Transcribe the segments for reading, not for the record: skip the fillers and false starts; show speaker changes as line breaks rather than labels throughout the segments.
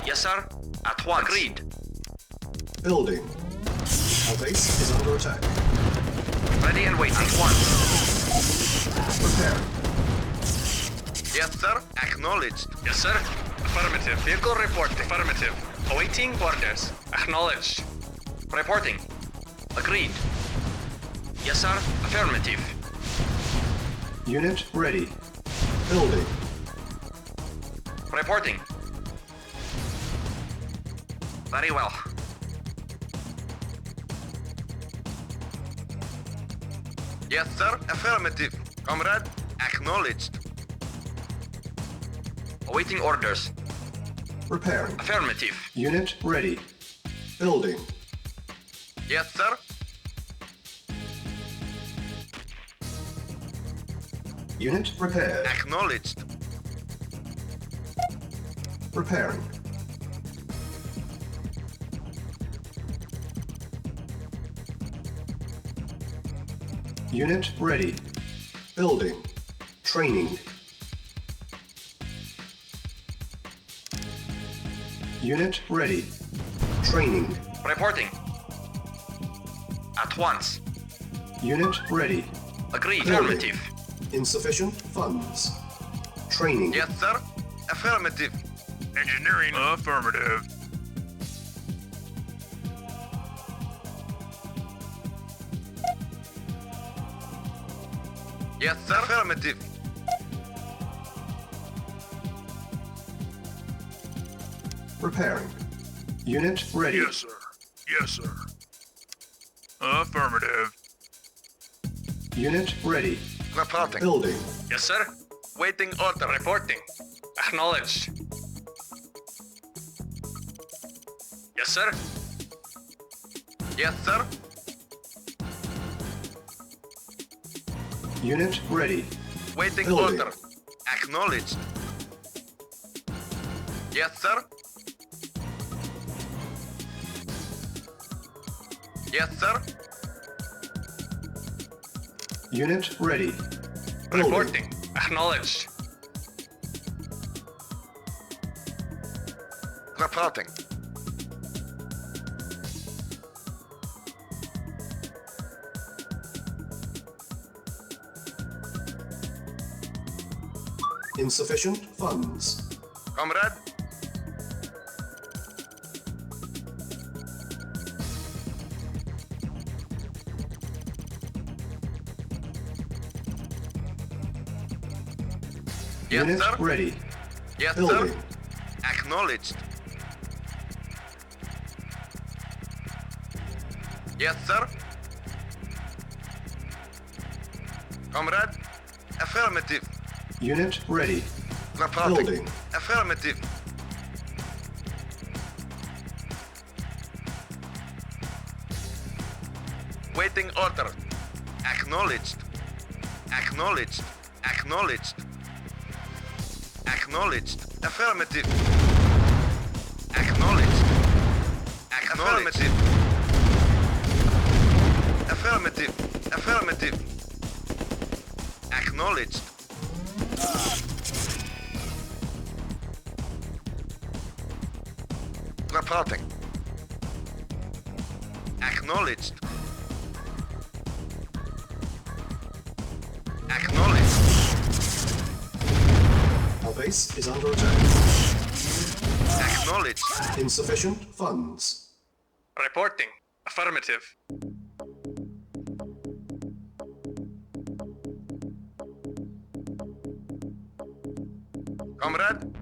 Yes, sir. At once. Agreed.
Building. Our base is under attack.
Ready and waiting. At once.
Prepare.
Yes, sir. Acknowledged. Yes, sir. Affirmative. Vehicle reporting. Affirmative. Awaiting orders. Acknowledged. Reporting. Agreed. Yes, sir. Affirmative.
Unit ready. Building.
Reporting. Very well. Yes, sir. Affirmative. Comrade, acknowledged. Awaiting orders.
Preparing.
Affirmative.
Unit ready. Building.
Yes, sir.
Unit prepared.
Acknowledged.
Preparing. Unit ready. Building. Training. Unit ready. Training.
Reporting. At once.
Unit ready.
Agreed.
Building.
Affirmative.
Insufficient funds. Training.
Yes, sir. Affirmative. Engineering. Affirmative. Yes, sir. Affirmative.
Preparing. Unit ready.
Yes, sir. Yes, sir. Affirmative.
Unit ready.
Reporting.
Building.
Yes, sir. Waiting order. Reporting. Acknowledged. Yes, sir. Yes, sir.
Unit ready.
Waiting
Building.
order. Acknowledged. Yes, sir. Yes, sir.
Unit ready. Building.
Reporting. Acknowledged. Reporting.
Insufficient funds.
Comrade. Yes,
Unit
sir.
ready.
Yes,
Building.
sir. Acknowledged. Yes, sir. Comrade. Affirmative.
Unit ready.
Reporting.
Building.
Affirmative. Waiting order. Acknowledged. Acknowledged. Acknowledged. Acknowledged. Affirmative. Acknowledged. Affirmative. Affirmative. Affirmative. Acknowledged. Reporting. Acknowledged. Acknowledged.
Our base is under attack.
Acknowledged.
Insufficient funds.
Reporting. Affirmative. Comrade.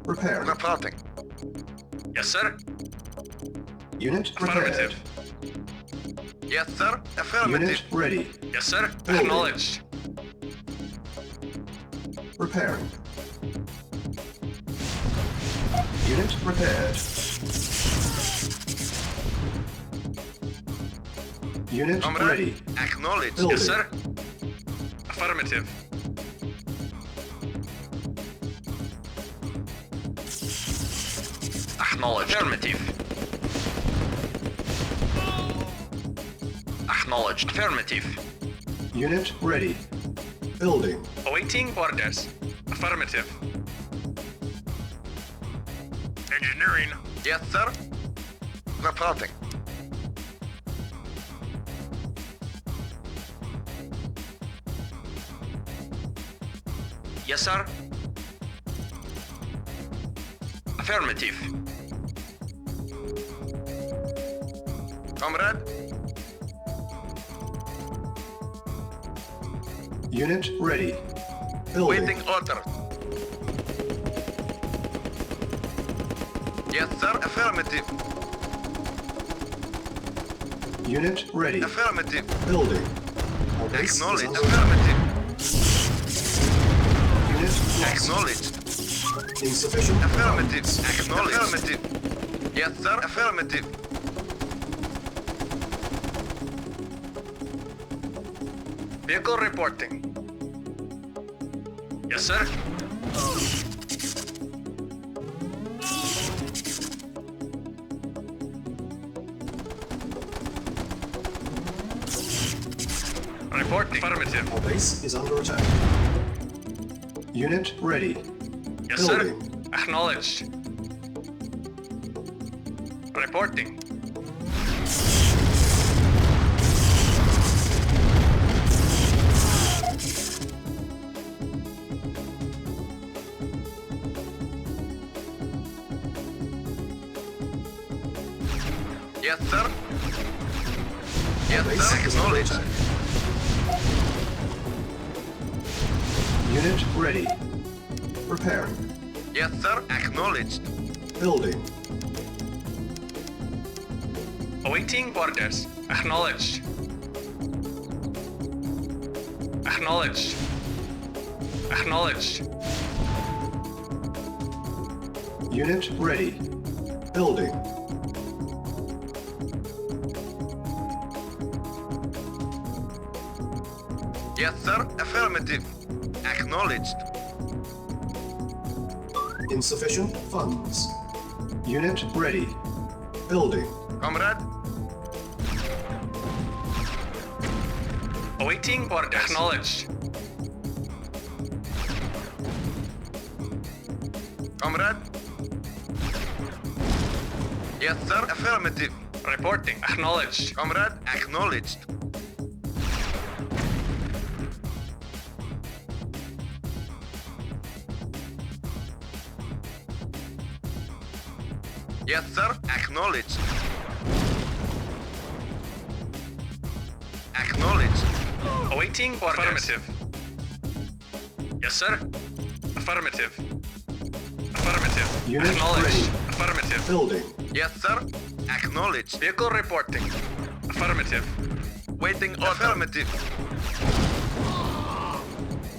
Preparing.
Reporting. Yes, sir.
Unit prepared.
Affirmative. Yes, sir. Affirmative.
Unit ready.
Yes, sir.
Building.
Acknowledged.
Preparing. Unit prepared. Unit
Comrade.
ready.
Acknowledged.
Building.
Yes, sir. Affirmative. Acknowledged. Affirmative. Acknowledged. Affirmative.
Unit ready. Building.
Awaiting orders. Affirmative. Engineering. Yes, sir. Reporting. Yes, sir. Affirmative. Comrade.
Unit ready. Building.
Waiting order. Yes, sir. Affirmative.
Unit ready.
Affirmative.
Building. Our base is
Acknowledge.
under attack.
Affirmative.
Unit lost.
Acknowledged.
Insufficient
Affirmative.
funds.
Acknowledged. Affirmative. Yes, sir. Affirmative. Vehicle reporting. Yes, sir. Reporting. Affirmative.
Our base is under attack. Unit ready.
Yes,
Building.
sir. Acknowledged. Reporting. Yes, sir. Yes,
Our base
sir.
is under
Acknowledged.
attack. Unit ready. Repairing.
Yes, sir. Acknowledged.
Building.
Awaiting orders. Acknowledged. Acknowledged. Acknowledged.
Unit ready. Building.
Yes, sir. Affirmative. Acknowledged.
Insufficient funds. Unit ready. Building.
Comrade. Awaiting orders. Acknowledged. Comrade. Yes, sir. Affirmative. Reporting. Acknowledged. Comrade. Acknowledged. Yes, sir. Acknowledged. Acknowledged. Awaiting orders. Affirmative. Yes, sir. Affirmative. Affirmative.
Unit
Acknowledged.
ready.
Affirmative.
Building.
Yes, sir. Acknowledged. Vehicle reporting. Affirmative. Waiting order. Affirmative.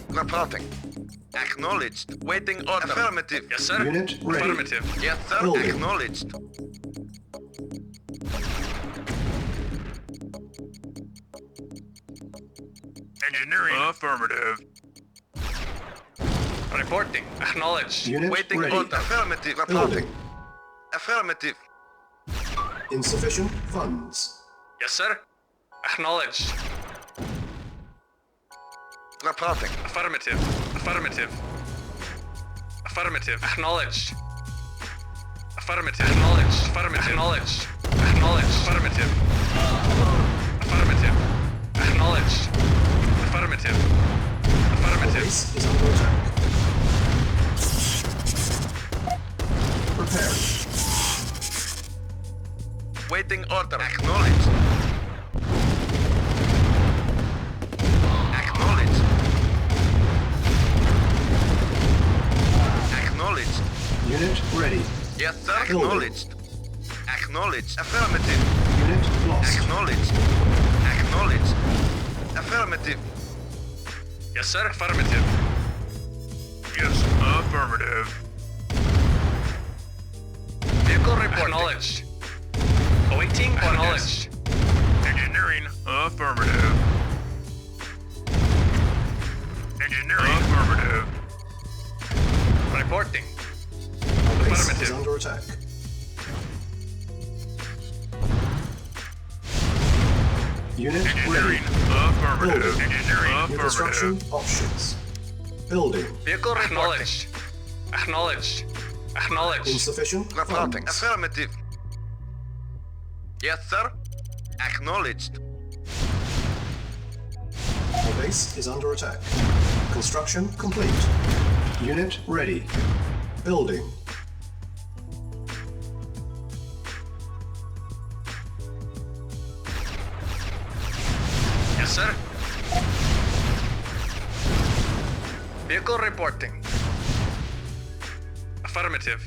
Reporting. Acknowledged. Waiting order. Affirmative. Yes, sir.
Unit ready.
Affirmative. Yes, sir.
Building.
Acknowledged. Engineering. Affirmative. Reporting. Acknowledged.
Unit
Waiting
ready.
order. Affirmative. Reporting.
Building.
Affirmative.
Insufficient funds.
Yes, sir. Acknowledged. Reporting. Affirmative. Affirmative. Affirmative. Acknowledged. Affirmative. Acknowledged. Affirmative. Acknowledged. Acknowledged. Affirmative. Affirmative. Acknowledged. Affirmative.
Our
Affirmative.
base is under attack. Preparing.
Waiting order. Acknowledged. Acknowledged. Acknowledged.
Unit ready.
Yes, sir.
Building.
Acknowledged. Acknowledged. Affirmative.
Unit lost.
Acknowledged. Acknowledged. Affirmative. Yes, sir. Affirmative. Yes, affirmative. Vehicle report. Acknowledged. Awaiting acknowledged. Engineering. Affirmative. Engineering. Affirmative. Reporting.
Our base is
Affirmative.
under attack. Unit ready.
Engineering. Affirmative.
Building.
Engineering.
New construction
Affirmative.
options. Building.
Vehicle reporting.
Acknowledged. Acknowledged. Acknowledged.
Insufficient
Reporting.
funds.
Affirmative. Yes, sir. Acknowledged.
Our base is under attack. Construction complete. Unit ready. Building.
Yes, sir. Vehicle reporting.
Affirmative.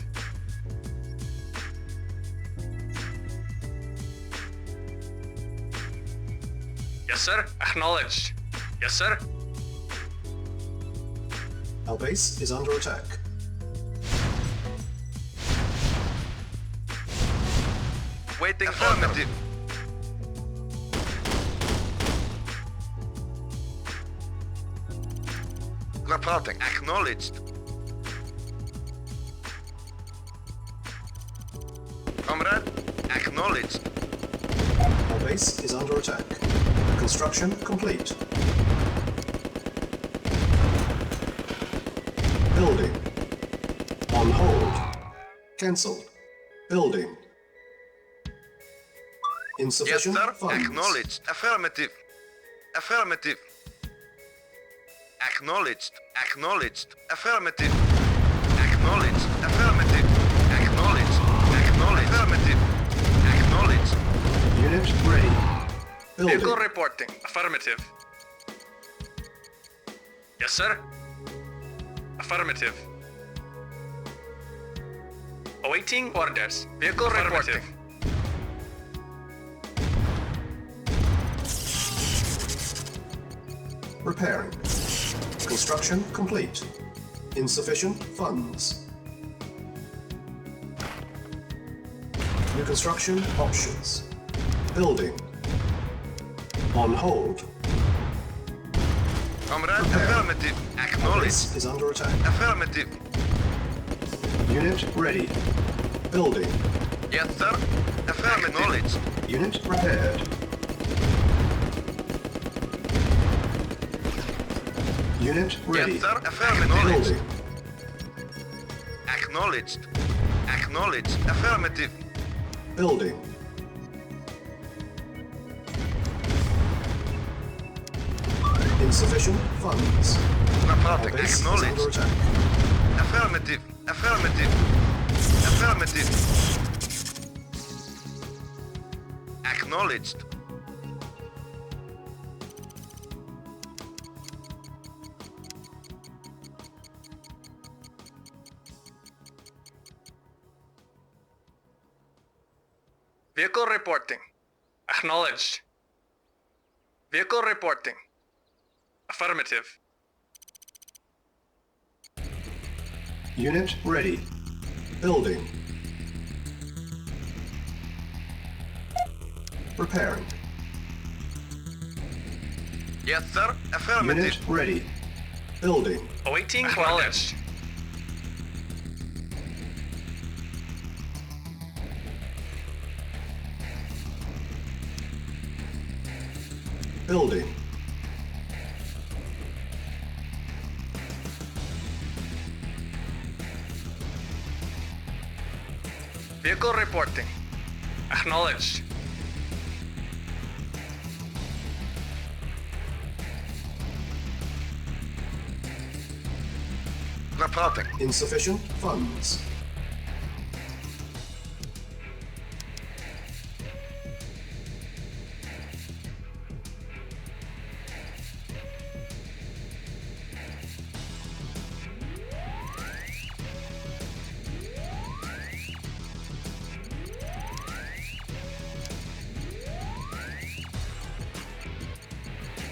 Yes, sir.
Acknowledged.
Yes, sir.
Our base is under attack.
Waiting affirmative. Reporting. Acknowledged. Comrade, acknowledged.
Our base is under attack. Construction complete. Building. On hold. Cancelled. Building.
Yes,
Insufficient
sir.
funds.
Acknowledged. Affirmative. Affirmative. Acknowledged. Acknowledged. Affirmative. Acknowledged. Affirmative. Acknowledged. Acknowledged. Affirmative. Acknowledged.
Unit ready. Building.
Vehicle reporting.
Affirmative. Yes, sir. Affirmative. Awaiting orders.
Vehicle
Affirmative.
reporting.
Repairing. Construction complete. Insufficient funds. New construction options. Building. On hold.
Comrade,
Repair.
affirmative. Acknowledged.
Base is under attack.
Affirmative.
Unit ready. Building.
Yes, sir. Affirmative. Acknowledged.
Unit repaired. Unit ready.
Yes, sir. Affirmative.
Building.
Acknowledged. Acknowledged. Affirmative.
Building. Insufficient funds. Our
Reporting.
base is under
Acknowledged.
attack.
Affirmative. Affirmative. Affirmative. Acknowledged. Vehicle reporting.
Acknowledged.
Vehicle reporting.
Affirmative.
Unit ready. Building. Repairing.
Yes, sir. Affirmative.
Unit ready. Building.
Awaiting
Acknowledged.
orders.
Building.
Vehicle reporting.
Acknowledged.
Reporting.
Insufficient funds.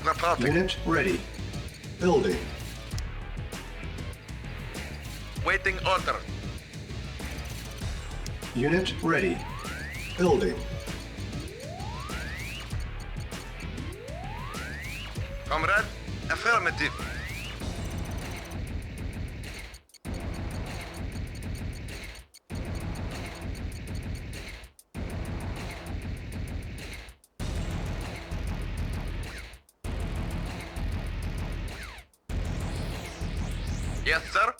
Reporting.
Unit ready. Building.
Waiting order.
Unit ready. Building.
Comrade, affirmative. Yes, sir.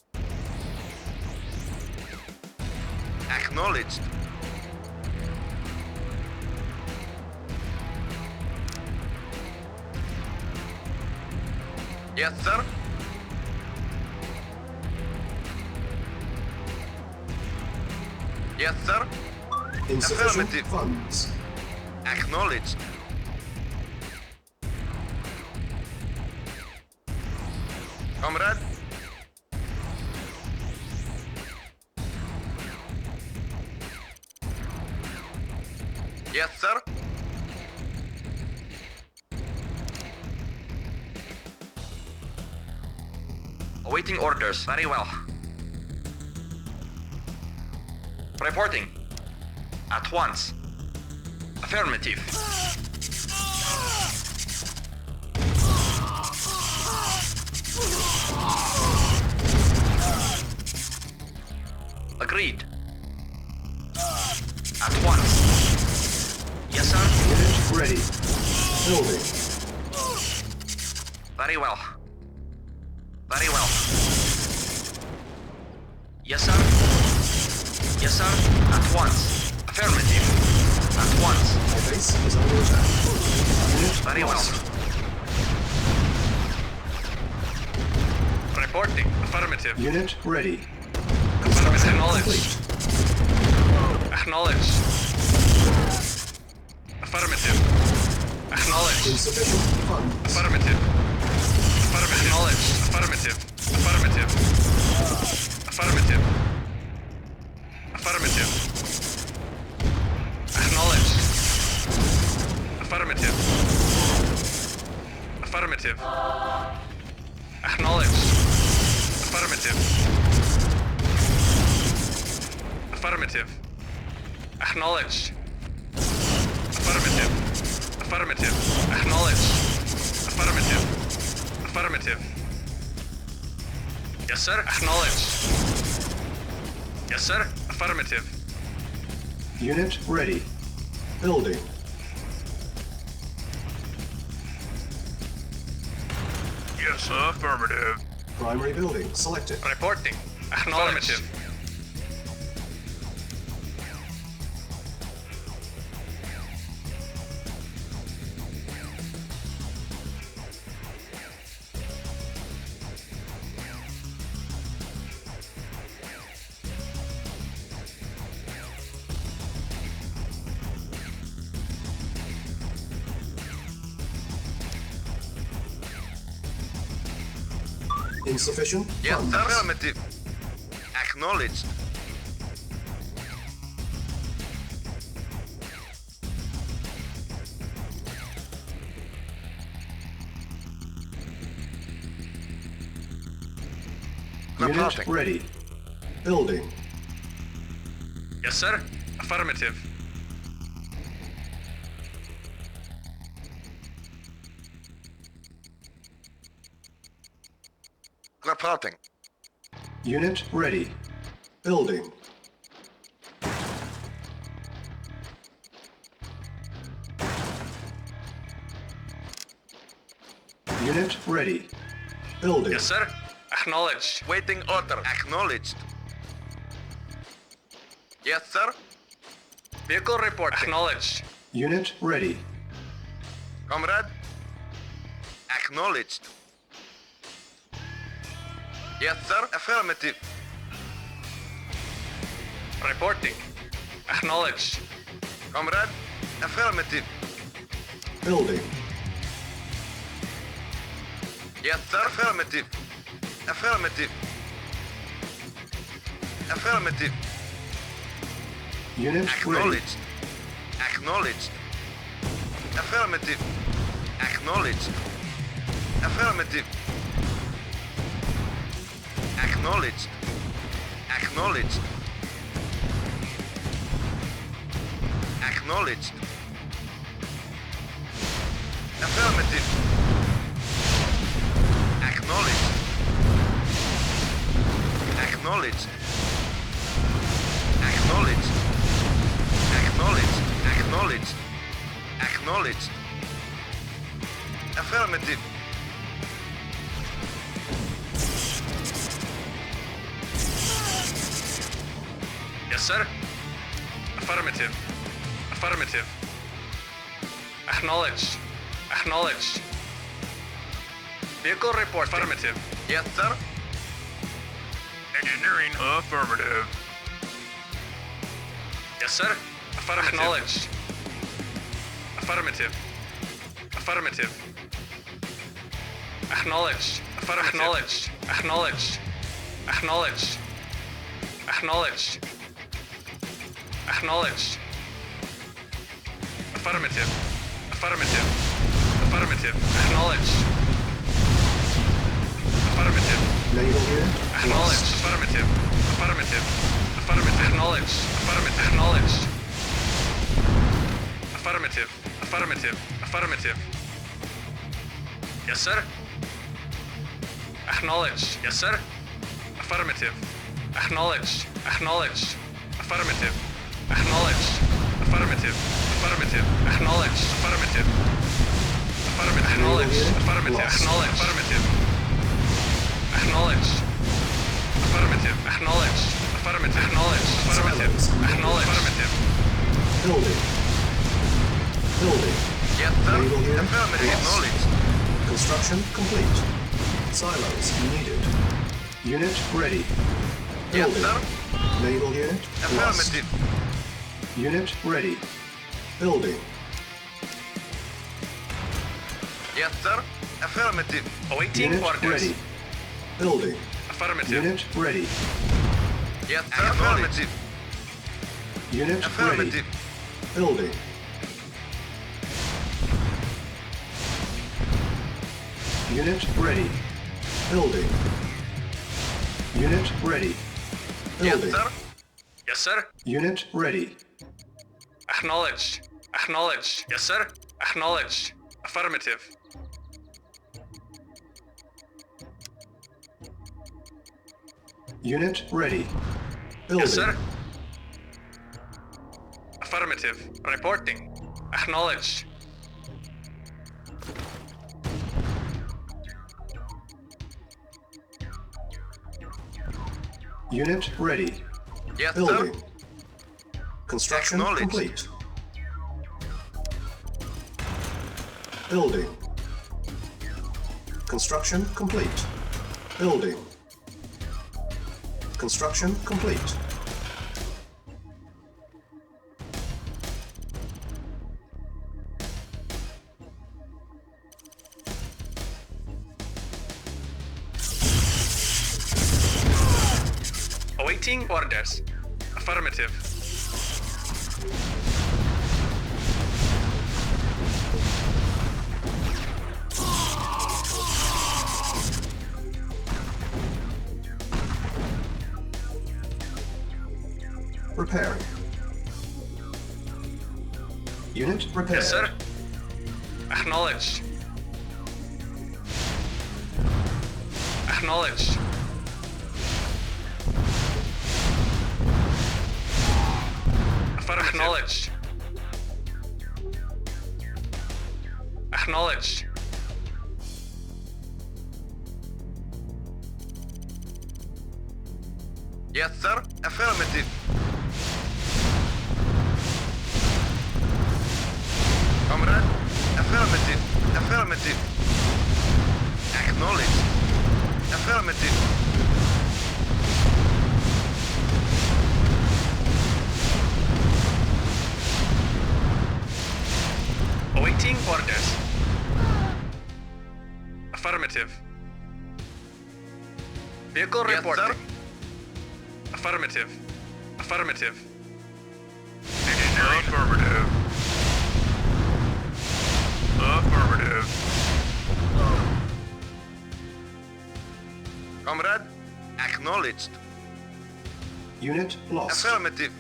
Acknowledged. Yes, sir. Yes, sir.
Insufficient
Affirmative.
funds.
Acknowledged. Comrade. Yes, sir. Awaiting orders. Very well. Reporting. At once. Affirmative. Agreed. At once. Yes, sir.
Unit ready. Building.
Very well. Very well. Yes, sir. Yes, sir. At once. Affirmative. At once.
My base is under attack. Unit
Very well.
lost.
Reporting. Affirmative.
Unit ready.
Affirmative.
Complete.
Acknowledged. Affirmative. Acknowledged.
Insufficient funds.
Affirmative. Affirmative. Acknowledged. Affirmative. Affirmative. Affirmative. Affirmative. Acknowledged. Affirmative. Affirmative. Acknowledged. Affirmative. Affirmative. Acknowledged. Affirmative. Affirmative. Acknowledged. Affirmative. Affirmative. Yes, sir. Acknowledged. Yes, sir. Affirmative.
Unit ready. Building.
Yes, sir. Affirmative.
Primary building selected.
Reporting. Acknowledged.
Insufficient
Yes,
funds.
affirmative. Acknowledged.
Unit
Reporting.
ready. Building.
Yes, sir. Affirmative.
Reporting.
Unit ready. Building. Unit ready. Building.
Yes, sir. Acknowledged.
Waiting order. Acknowledged. Yes, sir. Vehicle reporting.
Acknowledged.
Unit ready.
Comrade. Acknowledged. Yes, sir. Affirmative.
Reporting. Acknowledged.
Comrade. Affirmative.
Building.
Yes, sir. Affirmative. Affirmative. Affirmative.
Unit ready.
Acknowledged. Acknowledged. Affirmative. Acknowledged. Affirmative. Acknowledged. Acknowledged. Acknowledged. Affirmative. Acknowledged. Acknowledged. Acknowledged. Acknowledged. Acknowledged. Acknowledged. Affirmative. Yes, sir. Affirmative. Affirmative. Acknowledged. Acknowledged. Vehicle report. Affirmative. Yes, sir.
Engineering. Affirmative.
Yes, sir. Affirmative. Acknowledged. Affirmative. Affirmative. Acknowledged. Acknowledged. Acknowledged. Acknowledged. Acknowledged. Acknowledged. Affirmative. Affirmative. Affirmative. Acknowledged. Affirmative.
Naval unit
Acknowledged.
lost.
Affirmative. Affirmative. Affirmative. Acknowledged. Affirmative. Acknowledged. Affirmative. Affirmative. Affirmative. Yes, sir. Acknowledged. Yes, sir. Affirmative. Acknowledged. Acknowledged. Affirmative. Acknowledged. Affirmative. Affirmative. Acknowledged. Affirmative. Affirmative. Acknowledged. Affirmative. Acknowledged. Affirmative. Acknowledged. Affirmative. Acknowledged. Affirmative. Acknowledged. Affirmative. Acknowledged. Affirmative.
Building. Building.
Yes,
Naval unit
Affirmative.
lost.
Acknowledged.
Construction complete. Silos needed. Unit ready.
Yes,
Building.
sir.
Naval unit lost.
Affirmative.
Unit ready. Building.
Yes, sir. Affirmative. Awaiting
Unit
orders.
ready. Building.
Affirmative.
Unit ready.
Yes, sir. Affirmative.
Unit
Affirmative.
ready. Building. Unit ready. Building. Unit ready.
Yes,
Building.
sir. Yes, sir.
Unit ready.
Acknowledged. Acknowledged. Yes, sir. Acknowledged. Affirmative.
Unit ready. Building.
Yes, sir. Affirmative. Reporting. Acknowledged.
Unit ready.
Yes,
Building.
sir.
Construction
Acknowledged.
complete. Building. Construction complete. Building. Construction complete.
Awaiting orders. Affirmative.
Repairing. Unit repaired.
Yes, sir. Acknowledged. Acknowledged. Acknowledged. Acknowledged. Yes, sir. Affirmative. Comrade. Affirmative. Affirmative. Acknowledged. Affirmative. Awaiting orders. Affirmative. Vehicle reporting. Affirmative. Affirmative.
Affirmative. Affirmative.
Comrade, acknowledged.
Unit lost.
Affirmative.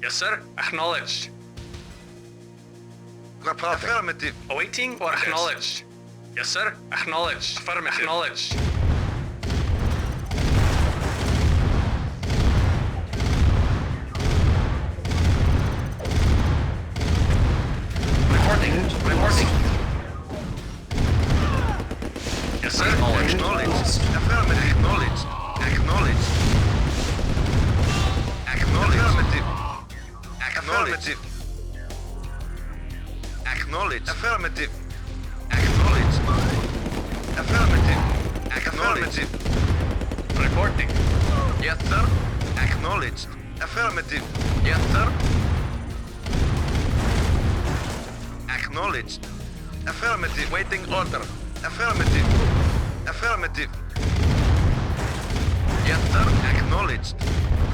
Yes, sir. Acknowledged. Affirmative. Awaiting orders. Acknowledged. Yes, sir. Acknowledged. Affirmative. Acknowledged. Reporting.
Unit
Reporting.
lost.
Yes, sir.
Unit
Acknowledged.
lost.
Affirmative. Acknowledged. Acknowledged. Affirmative. Acknowledged. Affirmative. Acknowledged. Affirmative. Affirmative.
Reporting.
Yes, sir. Acknowledged. Affirmative. Yes, sir. Acknowledged. Affirmative. Waiting order. Affirmative. Affirmative. Yes, sir. Acknowledged.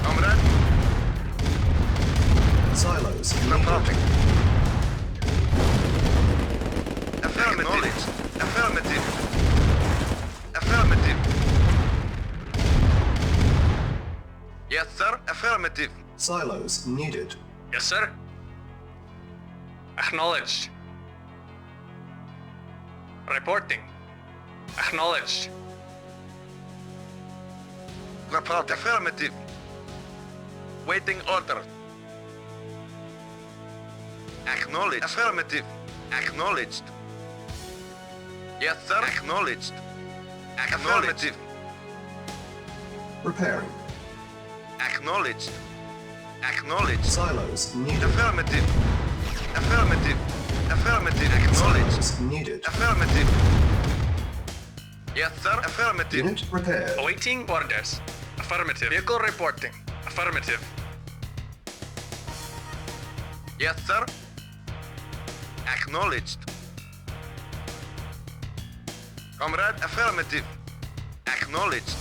Comrade.
Silos
Reporting.
needed.
Affirmative. Affirmative. Affirmative. Yes, sir. Affirmative.
Silos needed.
Yes, sir. Acknowledged. Reporting. Acknowledged.
Report. Affirmative. Waiting order. Acknowledged. Affirmative. Acknowledged. Yes, sir. Acknowledged. Affirmative.
Repairing.
Acknowledged. Acknowledged.
Silos needed.
Affirmative. Affirmative. Affirmative. Acknowledged.
Silos needed.
Affirmative. Yes, sir. Affirmative.
Unit repaired.
Awaiting orders. Affirmative. Vehicle reporting. Affirmative.
Yes, sir. Acknowledged. Comrade, affirmative. Acknowledged.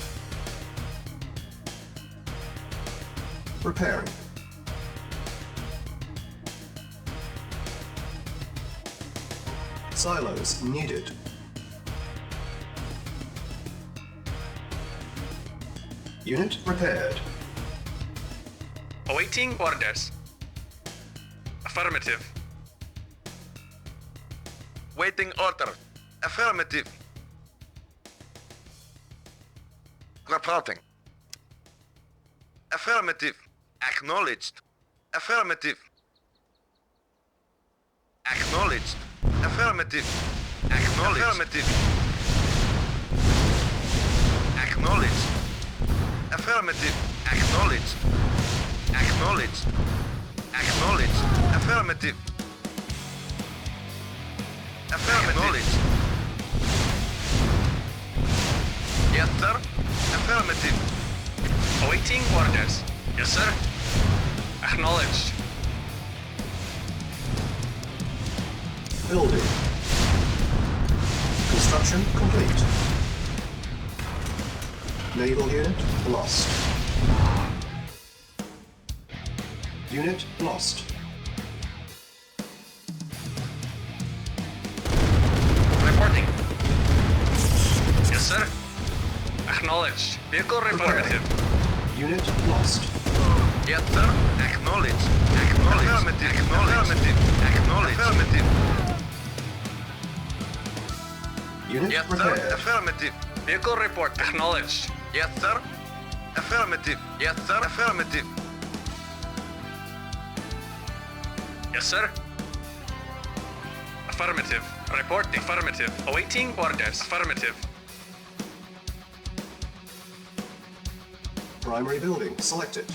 Repairing. Silos needed. Unit repaired.
Awaiting orders. Affirmative.
Waiting order. Affirmative. Reporting. Affirmative. Acknowledged. Affirmative. Acknowledged. Affirmative. Acknowledged. Affirmative. Acknowledged. Affirmative. Acknowledged. Acknowledged. Acknowledged. Affirmative. Affirmative. Yes, sir. Affirmative.
Awaiting orders. Yes, sir. Acknowledged.
Building. Construction complete. Naval unit lost. Unit lost.
Reporting. Yes, sir. Acknowledged. Vehicle affirmative.
Unit lost.
Yes, sir. Acknowledged. Acknowledged. Affirmative. Affirmative. Acknowledged. Affirmative.
Unit
Yes, sir.
repaired.
Affirmative.
Vehicle report. Acknowledged.
Yes, sir. Affirmative. Yes, sir. Affirmative.
Yes, sir. Affirmative. Reporting. Affirmative. Awaiting orders. Affirmative.
Primary building selected.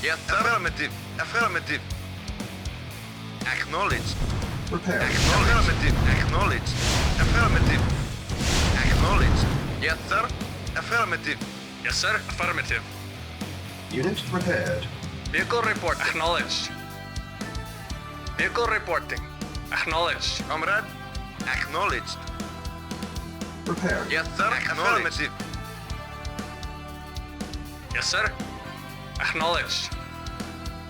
Yes, sir. Affirmative. Affirmative. Acknowledged.
Repairing.
Affirmative. Acknowledged. Affirmative. Acknowledged. Yes, sir. Affirmative.
Yes, sir. Affirmative.
Unit repaired.
Vehicle report. Acknowledged. Vehicle reporting. Acknowledged.
Comrade. Acknowledged.
Repairing.
Yes, sir. Affirmative.
Yes, sir. Acknowledged.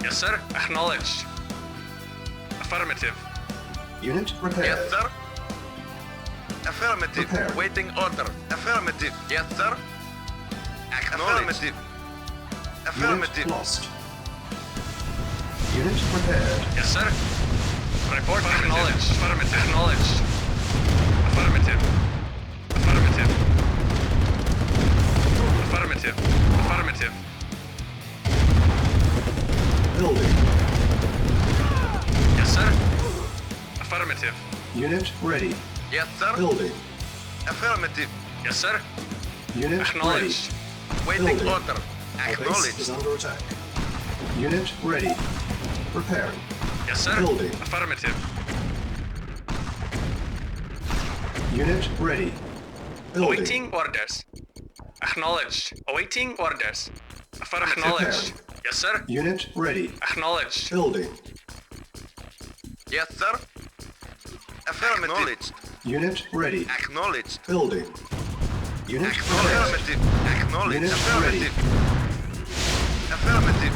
Yes, sir. Acknowledged. Affirmative.
Unit repaired.
Yes, sir. Affirmative.
Prepared.
Waiting order. Affirmative. Yes, sir. Affirmative. Affirmative.
Unit lost. Unit repaired.
Yes, sir. Report acknowledged. Affirmative. Acknowledged. Affirmative. Affirmative. Affirmative. Affirmative.
Building.
Yes, sir. Affirmative.
Unit ready.
Yes, sir.
Building.
Affirmative.
Yes, sir.
Unit ready.
Acknowledged.
Waiting
Building.
order.
Our base is
Acknowledged.
under attack. Unit ready. Preparing.
Yes, sir.
Building.
Affirmative.
Unit ready. Building.
Awaiting orders. Acknowledged. Awaiting orders. Affirmative. Acknowledged. Yes, sir.
Unit ready.
Acknowledged.
Building.
Yes, sir. Affirmative. Acknowledged.
Unit ready.
Acknowledged.
Building. Unit prepared.
Affirmative. Acknowledged.
Unit
Affirmative. Affirmative.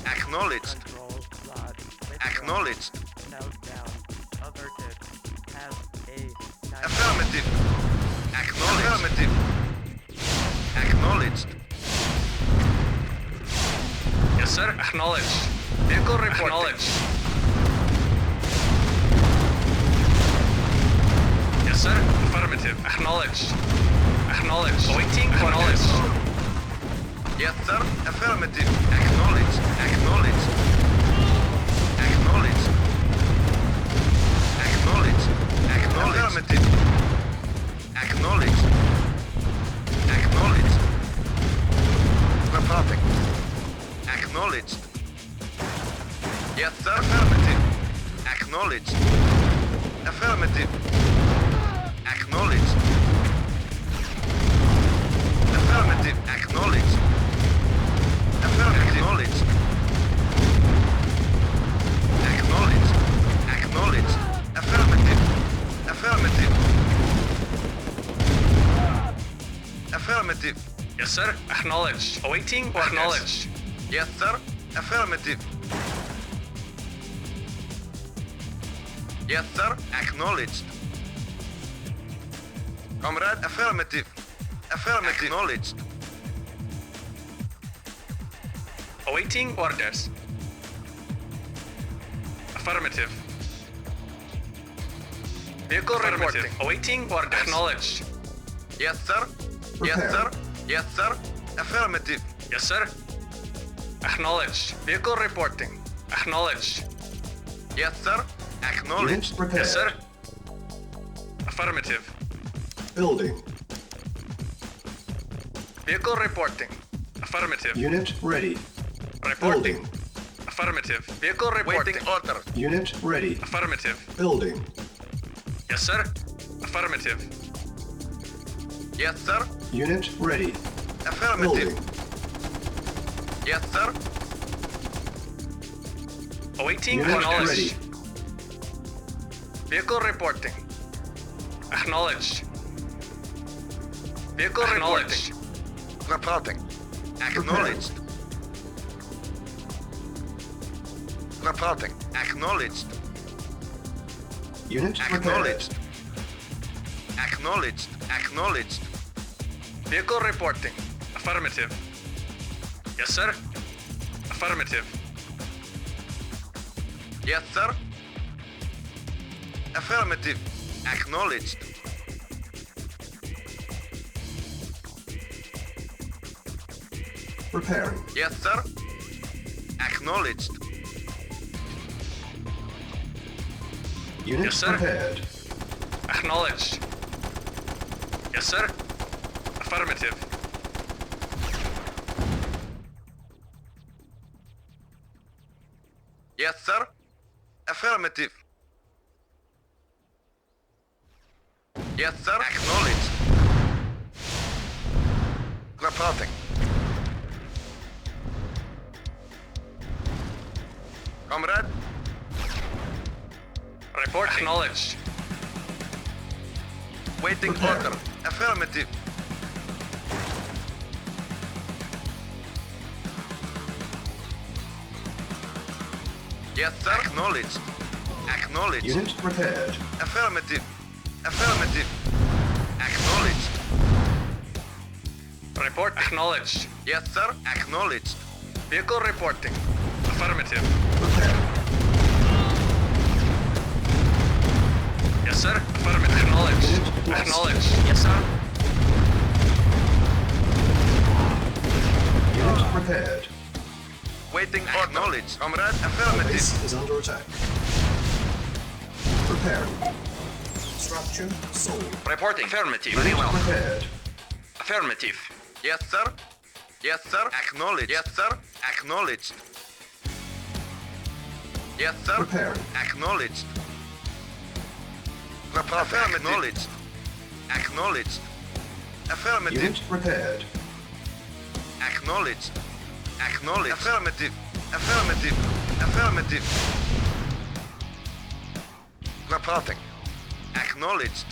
Acknowledged.
Control log.
Acknowledged.
Meltdown. Averted. Have a nice
Affirmative. Acknowledged. Affirmative. Acknowledged.
Yes, sir. Acknowledged. Vehicle reporting. Acknowledged. Yes, sir. Affirmative. Acknowledged. Acknowledged. Awaiting. Acknowledged.
Yes, sir. Affirmative. Acknowledged. Acknowledged. Acknowledged. Acknowledged. Acknowledged. Affirmative. Acknowledged. Acknowledged. Reporting. Acknowledged. Yes, sir. Affirmative. Acknowledged. Affirmative. Acknowledged. Affirmative. Acknowledged. Affirmative. Acknowledged. Acknowledged. Acknowledged. Affirmative. Affirmative. Affirmative.
Yes, sir. Acknowledged. Awaiting.
Orders.
Acknowledged.
Yes, sir. Affirmative. Yes, sir. Acknowledged. Comrade, affirmative. Affirmative. Acknowledged.
Awaiting orders. Affirmative. Vehicle reporting. Awaiting orders. Acknowledged.
Yes, sir. Yes,
Prepare.
sir. Yes, sir. Affirmative.
Yes, sir. Acknowledged. Vehicle reporting. Acknowledged.
Yes, sir.
Unit
Acknowledged.
prepared.
Yes, sir. Affirmative.
Building.
Vehicle reporting. Affirmative.
Unit ready.
Reporting.
Building.
Affirmative. Vehicle reporting.
Waiting order.
Unit ready.
Affirmative.
Building.
Yes, sir. Affirmative.
Yes, sir.
Unit ready.
Affirmative.
Building.
Yes, sir.
Awaiting
Unit
acknowledged.
ready.
Vehicle reporting. Acknowledged. Vehicle acknowledged.
Reporting. Acknowledged. Reporting. Acknowledged.
Unit prepared.
Acknowledged. Acknowledged. Acknowledged.
Vehicle reporting. Affirmative. Yes, sir. Affirmative.
Yes, sir. Affirmative. Acknowledged.
Preparing.
Yes, sir. Acknowledged.
Unit
Yes, sir.
prepared.
Acknowledged. Yes, sir. Affirmative.
Yes, sir. Affirmative. Yes, sir. Acknowledged. Reporting. Comrade.
Report acknowledged.
Waiting
Prepare.
order. Affirmative. Yes, sir. Acknowledged. Acknowledged.
Unit prepared.
Affirmative. Affirmative. Acknowledged.
Report acknowledged.
Yes, sir. Acknowledged.
Vehicle reporting. Affirmative.
Prepared.
Yes, sir. Affirmative. Acknowledged.
Unit lost.
Acknowledged. Yes, sir.
Unit prepared.
Waiting order. Acknowledged. Comrade.
Base
Affirmative.
is under attack. Preparing. Structure sold.
Reporting. Affirmative.
Unit prepared.
Affirmative.
Yes, sir. Yes, sir. Acknowledged. Yes, sir. Acknowledged. Yes, sir.
Preparing.
Acknowledged. Affirmative. Acknowledged. Acknowledged. Affirmative.
Unit prepared.
Acknowledged. Acknowledged. Affirmative. Affirmative. Affirmative. Reporting. Acknowledged.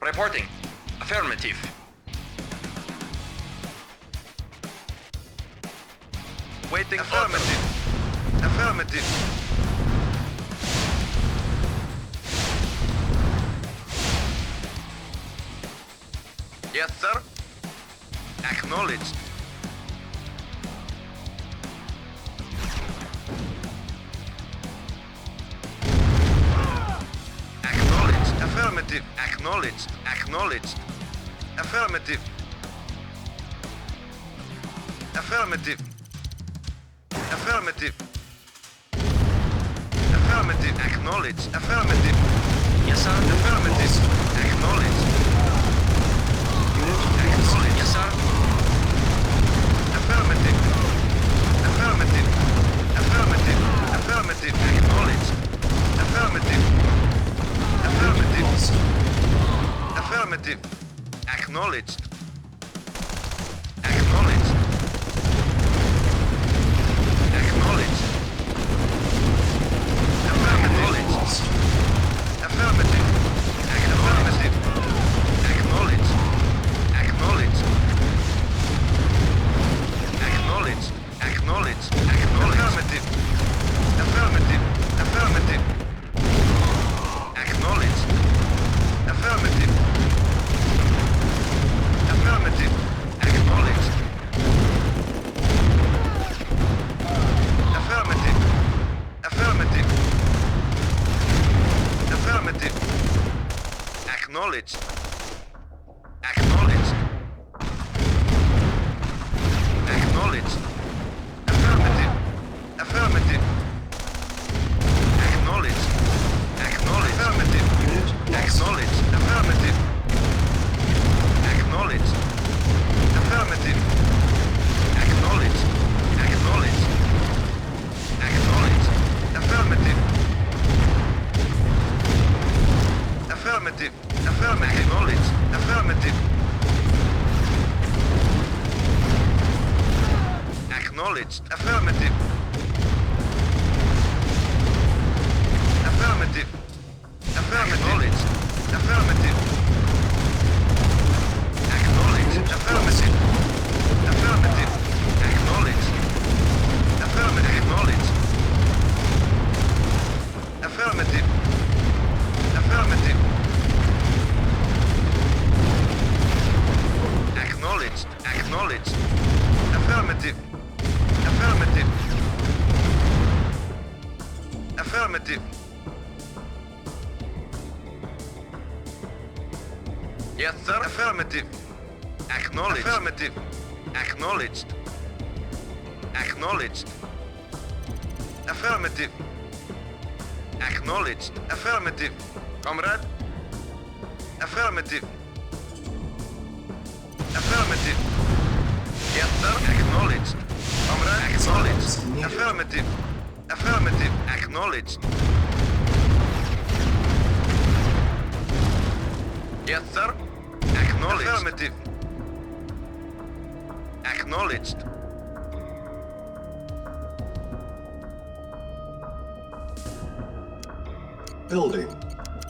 Reporting. Affirmative.
Waiting. Affirmative. Affirmative. Yes, sir. Acknowledged. Acknowledged. Affirmative. Acknowledged. Acknowledged. Affirmative. Affirmative. Affirmative. Affirmative. Acknowledged. Affirmative.
Yes, sir.
Affirmative. Acknowledged.
Unit
Acknowledged.
Yes, sir.
Affirmative. Affirmative. Affirmative. Affirmative. Acknowledged. Affirmative. Affirmative.
lost.
Affirmative. Acknowledged. Acknowledged. Acknowledged. Affirmative.
Lost.
Affirmative. Affirmative. Acknowledged. Acknowledged. Acknowledged. Acknowledged. Acknowledged. Affirmative. Affirmative. Affirmative. Acknowledged. Affirmative. Affirmative. Acknowledged. Affirmative. Affirmative. Affirmative. Acknowledged. Acknowledged. Acknowledged. Affirmative. Affirmative. Acknowledged. Acknowledged. Affirmative.
Unit lost.
Acknowledged. Affirmative. Acknowledged. Affirmative. Acknowledged. Acknowledged. Acknowledged. Affirmative. Affirmative. Affirmative. Acknowledged. Affirmative. Acknowledged. Affirmative. Affirmative. Affirmative. Affirmative. Acknowledged. Affirmative. Affirmative. Acknowledged. Affirmative. Acknowledged. Affirmative. Affirmative. Acknowledged. Acknowledged. Affirmative. Affirmative. Affirmative. Yes, sir. Affirmative. Acknowledged. Affirmative. Acknowledged. Acknowledged. Affirmative. Acknowledged. Affirmative. Comrade. Affirmative. Affirmative. Yes, sir. Acknowledged. Comrade. Acknowledged.
Silence needed.
Affirmative. Affirmative. Acknowledged. Yes, sir. Acknowledged. Affirmative. Acknowledged.
Building.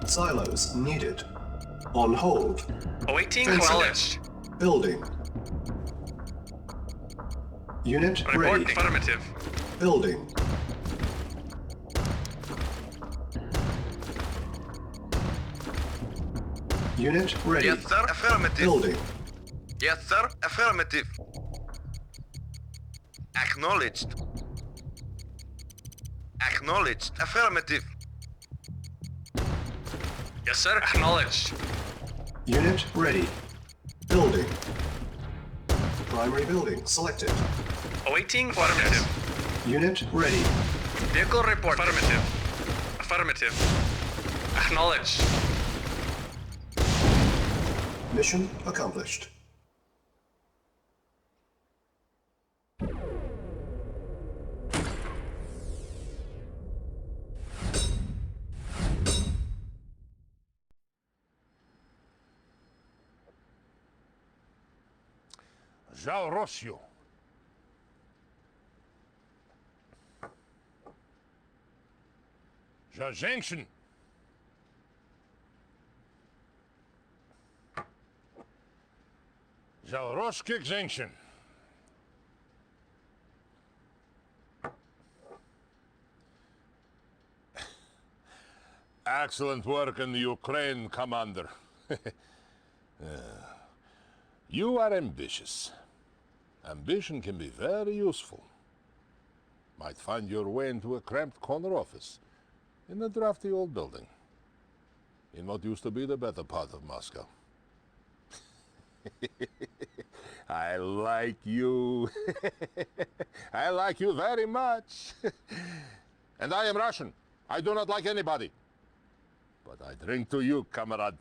Silos needed. On hold.
Awaiting
Fencing.
acknowledged.
Building. Unit
Report
ready.
affirmative.
Building. Unit ready.
Yes, sir. Affirmative.
Building.
Yes, sir. Affirmative. Acknowledged. Acknowledged. Affirmative.
Yes, sir. Acknowledged.
Unit ready. Building. Primary building selected.
Awaiting affirmative.
Unit ready.
Vehicle report. Affirmative. Affirmative. Acknowledged.
Mission accomplished.
Zal Rossio. Zal Jensen. Zal Roskik Jensen. Excellent work in the Ukraine, Commander. You are ambitious. Ambition can be very useful. Might find your way into a cramped corner office in a drafty old building in what used to be the better part of Moscow. I like you. I like you very much. And I am Russian. I do not like anybody. But I drink to you, comrade.